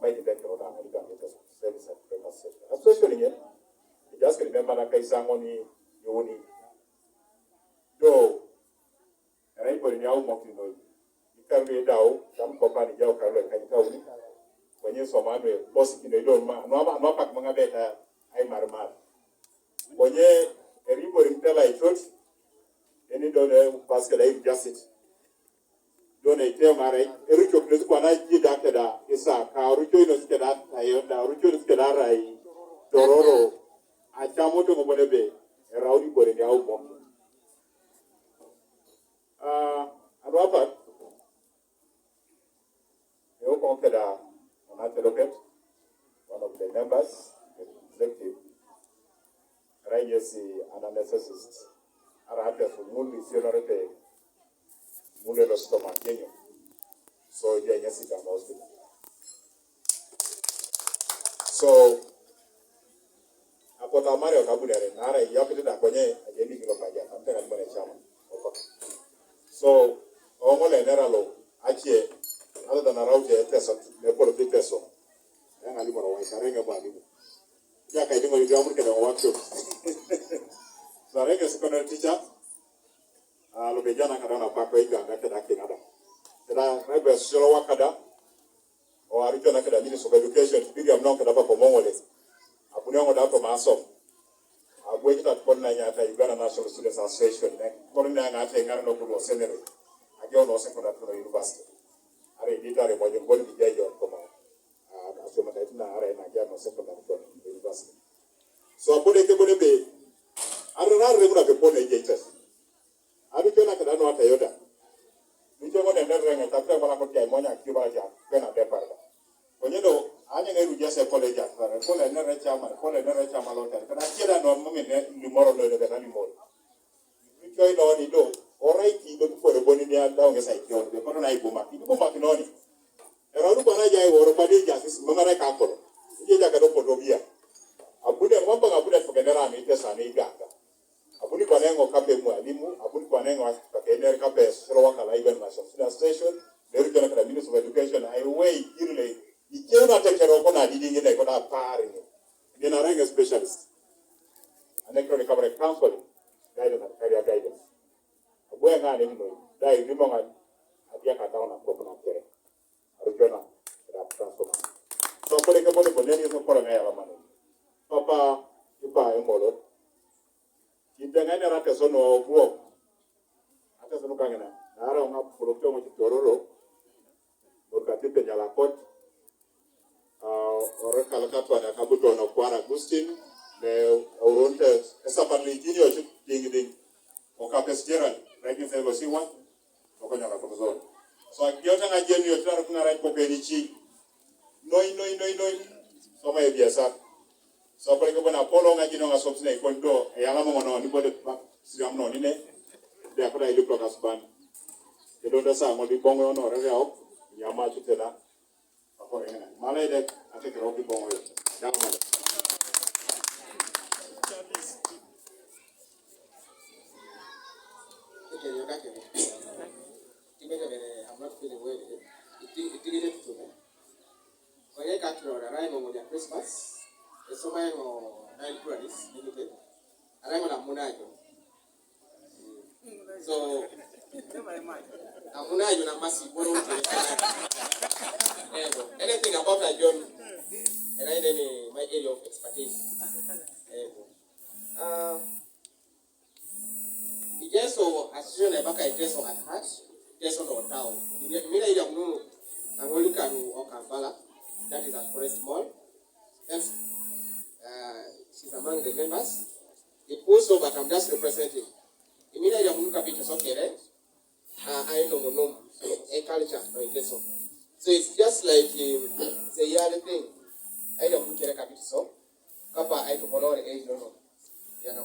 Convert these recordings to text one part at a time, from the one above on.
may the better on American service and famous sector. Especially again, you just remember that I sang on you only. Do anybody now mocking you? You can read out some company, Joe Carlo, and tell me when you saw my boss in the door, no pack Mangabeta, I'm Marmal. When you everybody tell I thought, any donor basket, I just it. Don't I tell Mary, every chocolate when I did after that is a car, Rucho is get out, Rucho is get out, Dororo, I Chamoto Mobanebe, a rowdy boy in the album. And Robert, you conquered another locket, one of the members, the executive, right? You see, an anesthetist, a writer for Moon is your Mulero stomach, so yes, it can also. So, apota Mario Kabunere, Nara, Yapita Dakone, a Yemi Gopaya, I'm telling you, Chairman. So, Omole Neralo, Achie, other than around the Tesla, the political Tesla, and I live on a Karanga Bali. Jack, I think you don't get a workshop. So, I think a secondary teacher. Lubejana kadana pakwa higa ngakeda kinada. Kada rebe solo wakada o aricho na kada Ministry of Education bidi amno kada pa pomongole. Apunyango da to maso. Agwe kita konna nyata Uganda National Students Association ne. Konna ngata ngara no kulo senere. Agyo no sekondari to university. Are ditare mojo ngoli bijajo koma. Asoma kaituna are na gya no sekondari to university. So abode ke bode be. Arara remuna ke pone jetes. Abi kena kada no atayoda. Nicho mo nende renga tapia bala ko kai monya kiba ja kena deparda. Onyedo anya ngeru jase college ja fare ko le nere chama lo tan kada kida no mo ne limoro do de kana limoro. Nicho no ni do orai ki do ko re boni ni anda o ngesa ikyo de ko na ibuma no ni. Era ru bana ja woro bade ja sis mo mara ka ko. Ye ja ka do ko do bia. Abude mo ba abude ko genera mi tesa ni ganga. Abuni kwa nengo kape mwalimu, abuni kwa nengo kakenere kape srowa kala Uganda National Students Association, neru kena kada Ministry of Education, aiwei irule, ikeu na tekero kona didingi na kona pari, nina renga specialist. Anekro ni kamare counseling, guidance and career guidance. Abuwe nga nengo, dai limo nga adia katao na kopona kere. Arujona, kada transforma. So kone kebole boneni yuko kora nga yala manu. Papa, ipa emolo. Itengane rate sono buo. Ata sono kangena. Nara nga pulokyo mo chitororo. Wakati penyala kot. Ore kalakatu ana kabuto no kwara Agustin. Le uronte esa parli jini o ding. Okapes Gerald. Ranking fellow C1. Okonya la komzon. So akiota nga jeni yo tara kuna right kopenichi. Noi. Soma ebiasa. So kwa hivyo na polo nga jino nga sopsine ikondo yanga mo no ni bode siam no ni ne de akora ile program ban ke do sa mo di bongo no re ya nyama tutela akora ina mala ide ate ke robi bongo yo ya mala okay yo kake timega bene I'm not feeling well it didn't to me oye kakro ra mo ya Christmas. So I go 9 price limited. And I'm on Munajo. So I'm Munajo na massive anything about a John and I know my area of expertise. It just so as soon as I test on at heart, test on town. Mina ida munu angoli kanu o Kampala. That is at Forest Mall. Yes. She's among the members. The post but I'm just representing. Immediately I'm looking at okay, right? I know a culture, no intention. So it's just like the yearly thing. I don't look at a capital so. Kapa I don't know the age, no. Yeah, no.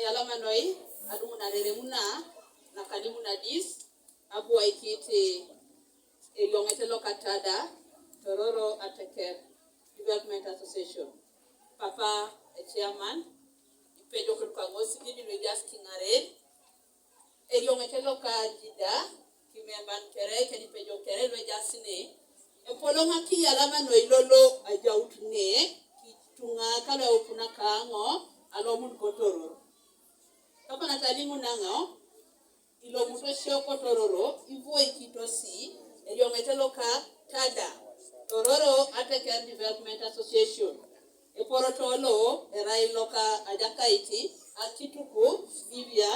Alama noi, adumu na deremuna. Na kalimu na dis abu aikiti ilongetelo katada Tororo Ateker Development Association. Papa a chairman, pejo kwa ngosi gidi no jas kingare elio metelo ka jida kimemban kere kedi pejo kere no jasine e polo ngaki alama no ilolo ajautne kitunga kala opuna kango alomun kotoro kapa natalingu nango ilo muto shoko tororo ivo ikitosi elio metelo ka tada Tororo African Development Association Eporotolo Erailoka Ajakaiti Akituku Vivia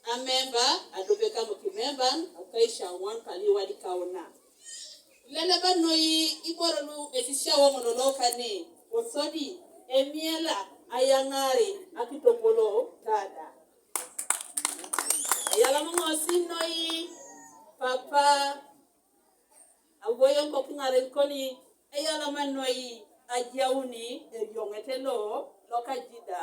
a member Adobeka Mukimemban Akaisha Wan Kaliwadi Kauna Leleba Noi Iborolu Etisha Womonoloka ni Osodi Emiela Ayangari Akitopolo Tada Ayalamongo Sinoi Papa Awoyon ko kingaren koni ayala manoi ajauni eriongetelo lokajida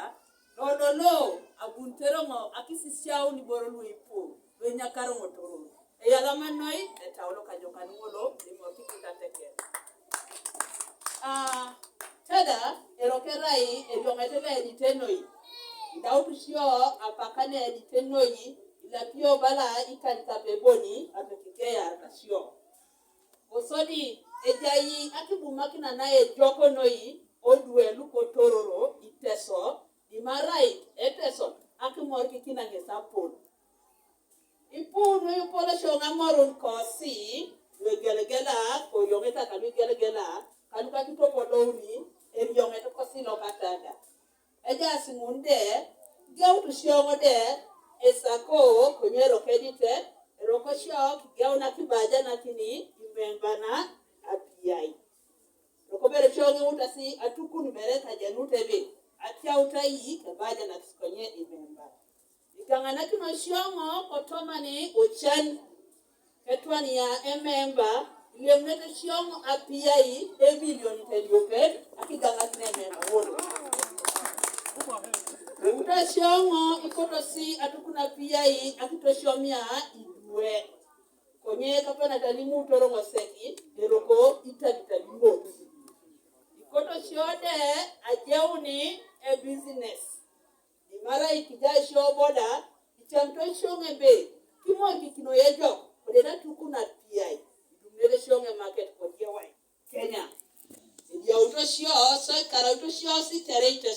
lodolo abunterongo akisisiao ni borolu ipu wenyakaro motoro ayala manoi etawlo kajokanolo limopikita teke tada erokerai eriongetelo editenoi ndautushio apakane editenoi ilapio bala ikantabeboni atukikeya akashio Osodi ejayi akibumaki na ejoko noi odwe luko tororo iteso di marai eteso akimorki kinange sapon ipuno yupolo shonga morun kosi wegelegela ko yongeta kalu gelegela kalu kakitopo lowni yongeta kosi lokatada eja simunde gautu shongo de esako kunyero kedite eroko shok gauna kibaja nakini membana apiai rokobere chonge utasi atukuni mereka janutebe atia utai kabaja na kiskonye imemba ikangana kino shongo kotomani ochan ketwani ya ememba ile mnete shongo apiai bilioni teliope akiganga kine memba wono uta shongo ikotosi atukuna apiai akitoshomia idwe konye kapana talimu torongo seki eroko itabitalimbo ikoto shode ajeuni a business imara ikijai shoboda ichamto shonge be kimo kikino yejo odena tukuna PI dumele shonge market kwa Kenya ndio utoshio so kara utoshio si terete